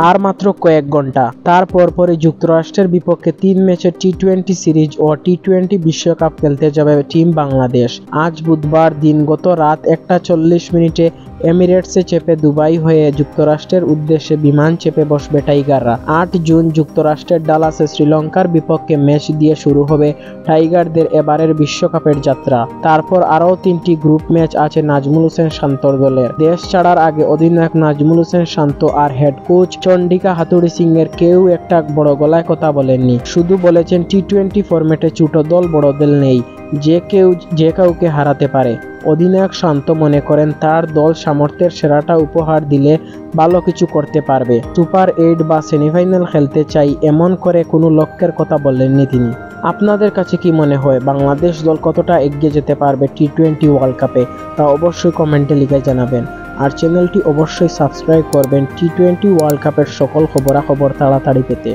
আর মাত্র কয়েক ঘন্টা। তারপর যুক্তরাষ্ট্রের বিপক্ষে 3 ম্যাচের টি-20 সিরিজ ও টি-20 বিশ্বকাপ খেলতে যাবে টিম বাংলাদেশ। আজ বুধবার দিনগত রাত 1:40 এমিরেটসে চেপে দুবাই হয়ে যুক্তরাষ্ট্রের উদ্দেশ্যে বিমান চেপে বসবে টাইগাররা। 8 জুন যুক্তরাষ্ট্রের ডালাসে শ্রীলঙ্কার বিপক্ষে ম্যাচ দিয়ে শুরু হবে টাইগারদের এবারের বিশ্বকাপের যাত্রা। তারপর আরও 3টি গ্রুপ ম্যাচ আছে নাজমুল হোসেন শান্তর দলের। দেশ ছাড়ার আগে অধিনায়ক নাজমুল হোসেন শান্ত আর হেড কোচ চন্ডিকা হাথুরুসিংহের কেউ একটা বড় গলায় কথা বলেননি। শুধু বলেছেন টি-20 ফরম্যাটে ছোট দল বড় দল নেই, যে কাউকে হারাতে পারে। অধিনায়ক শান্ত মনে করেন তার দল সামর্থ্যের সেরাটা উপহার দিলে ভালো কিছু করতে পারবে। সুপার 8 বা সেমিফাইনাল খেলতে চাই এমন করে কোনো লক্ষ্যের কথা বলেননি তিনি। আপনাদের কাছে কি মনে হয় বাংলাদেশ দল কতটা এগিয়ে যেতে পারবে টি-20 ওয়ার্ল্ড কাপে? তা অবশ্যই কমেন্টে লিখে জানাবেন। আর চ্যানেলটি অবশ্যই সাবস্ক্রাইব করবেন টি-20 ওয়ার্ল্ড কাপের সকল খবরাখবর তাড়াতাড়ি পেতে।